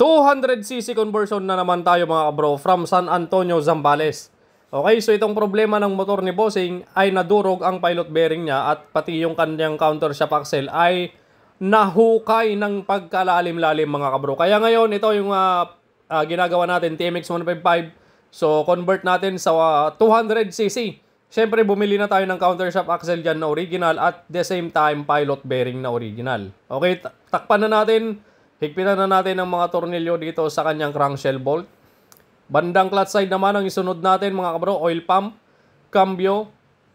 200cc conversion na naman tayo mga kabro from San Antonio, Zambales. Okay, so itong problema ng motor ni Bossing ay nadurog ang pilot bearing niya at pati yung kanyang countershaft axle ay nahukay ng pagkalalim-lalim mga kabro. Kaya ngayon ito yung ginagawa natin, TMX 155. So convert natin sa 200cc. Siyempre bumili na tayo ng countershaft axle dyan na original at the same time pilot bearing na original. Okay, takpan na natin. Higpitan na natin ang mga tornilyo dito sa kanyang crankshell bolt. Bandang clutch side naman ang isunod natin mga kabro, oil pump, cambio,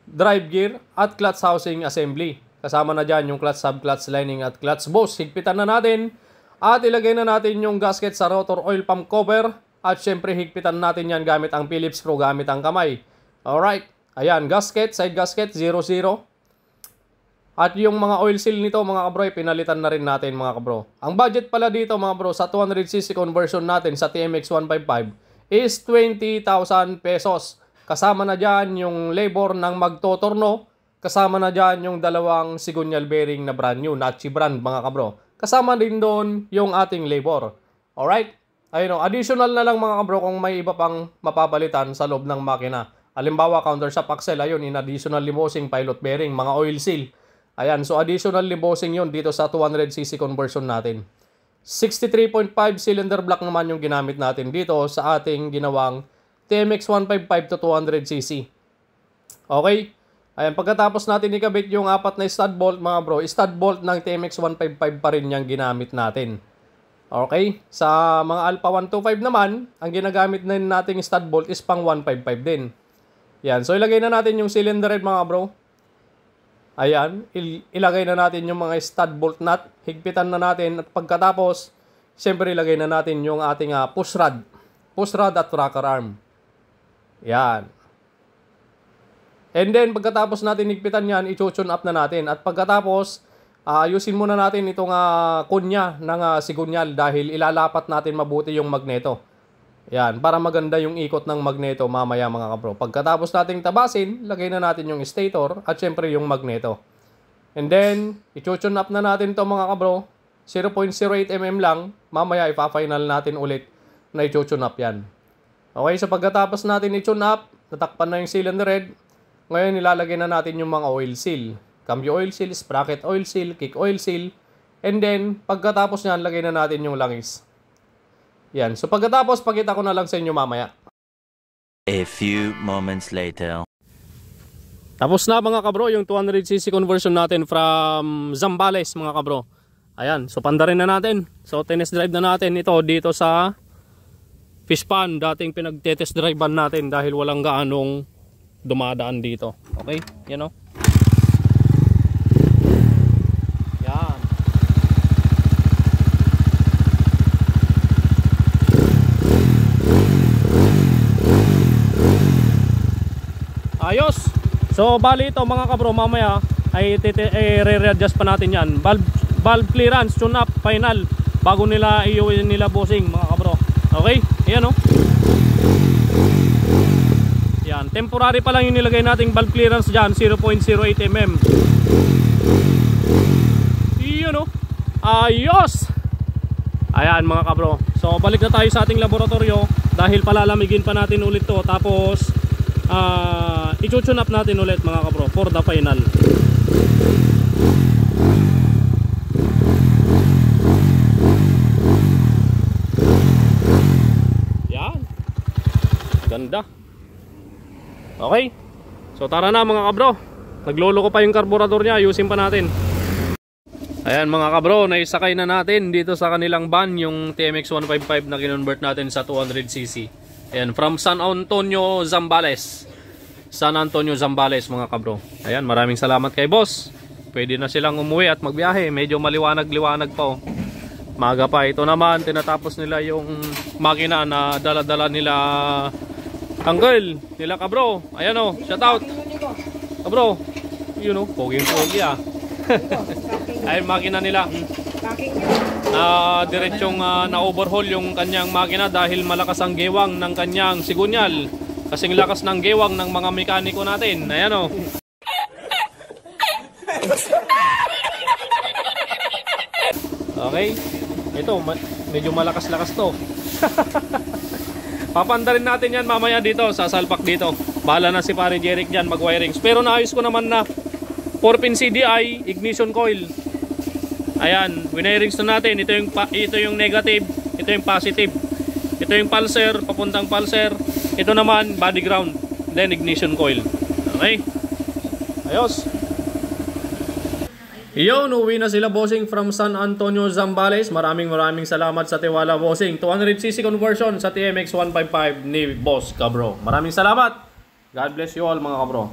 drive gear at clutch housing assembly. Kasama na dyan yung clutch sub, clutch lining at clutch boss. Higpitan na natin at ilagay na natin yung gasket sa rotor oil pump cover. At syempre higpitan natin yan gamit ang Phillips screw, gamit ang kamay. Alright, ayan, gasket, side gasket 00. At yung mga oil seal nito mga kabro, pinalitan na rin natin mga kabro. Ang budget pala dito mga bro sa 200cc conversion natin sa TMX 155 is 20,000 pesos. Kasama na dyan yung labor ng magtotorno. Kasama na dyan yung dalawang sigunyal bearing na brand new, Nachi brand mga kabro. Kasama din doon yung ating labor. Alright? Ayun, additional na lang mga kabro kung may iba pang mapapalitan sa loob ng makina. Halimbawa, countershaft axle, ayun, in additional limosing, pilot bearing, mga oil seal. Ayan, so additional limosing yun dito sa 200cc conversion natin. 63.5 cylinder block naman yung ginamit natin dito sa ating ginawang TMX 155 to 200cc. Okay? Ayan, pagkatapos natin ikabit yung apat na stud bolt mga bro, stud bolt ng TMX 155 pa rin yung ginamit natin. Okay? Sa mga Alpha 125 naman, ang ginagamit na nating stud bolt is pang 155 din. Yan, so ilagay na natin yung cylinder head mga bro. Ayan, ilagay na natin yung mga stud bolt nut, higpitan na natin at pagkatapos, siyempre ilagay na natin yung ating push rod at rocker arm. Yan. And then, pagkatapos natin higpitan yan, i-tune up na natin. At pagkatapos, ayusin muna natin itong kunya ng sigunyal dahil ilalapat natin mabuti yung magneto. Yan, para maganda yung ikot ng magneto mamaya mga kabro. Pagkatapos nating tabasin, lagay na natin yung stator at syempre yung magneto. And then, i-tune up na natin to mga kabro. 0.08 mm lang. Mamaya ipa-final natin ulit na i-tune up yan. Okay, so pagkatapos natin i-tune up, natakpan na yung cylinder head. Ngayon, nilalagay na natin yung mga oil seal. Cambio oil seal, sprocket oil seal, kick oil seal. And then, pagkatapos nyan, lagay na natin yung langis. Yan. So pagkatapos, pakita ko na lang sa inyo mamaya. A few moments later. Tapos na mga kabro, yung 200cc conversion natin from Zambales mga kabro. Ayan. So pandarin na natin. So test drive na natin ito dito sa fish pond. Dating pinag-test drivean natin dahil walang gaanong dumadaan dito. Okay? Yan o. Ayos. So bali ito mga kabro, mamaya ay re-readjust pa natin yan. Valve clearance, tune up, final bago nila iuwi nila Bossing mga kabro. Okay? Ayan o. Yan, temporary pa lang yung nilagay nating valve clearance dyan, 0.08 mm. Yun o. Ayos. Ayan mga kabro. So balik na tayo sa ating laboratorio dahil palalamigin pa natin ulit to. Tapos i-tune up natin ulit mga kabro for the final. Yan. Ganda. Okay. So tara na mga kabro. Naglolo ko pa yung karburador niya. Ayusin pa natin. Ayan mga kabro, naisakay na natin dito sa kanilang van yung TMX 155 na kinonvert natin sa 200cc. Ayan, from San Antonio, Zambales. San Antonio, Zambales mga kabro. Ayan, maraming salamat kay boss. Pwede na silang umuwi at magbiyahe. Medyo maliwanag-liwanag pa oh. Maga pa. Ito naman, tinatapos nila yung makina na dala-dala nila uncle, nila kabro. Ayan oh, shout out. Kabro, yun oh, poging-pogi ah. Ayan, makina nila. Na diretsong na-overhaul yung kanyang makina dahil malakas ang gewang ng kanyang sigunyal. Kasing lakas ng gewang ng mga mekaniko natin. Ayan o. Okay. Ito, medyo malakas-lakas to. Papanda rin natin yan mamaya dito, sa salpak dito. Bahala na si pare Jeric dyan mag-wirings. Pero naayos ko naman na 4-pin CDI, ignition coil. Ayan, winirings na natin. Ito yung negative, ito yung positive. Ito yung pulser, papuntang pulser. Ito naman, body ground. Then ignition coil. Okay? Ayos. Yo, uwi na sila bossing from San Antonio, Zambales. Maraming salamat sa tiwala bossing. 200cc conversion sa TMX 155 ni Boss Kabro. Maraming salamat. God bless you all mga kabro.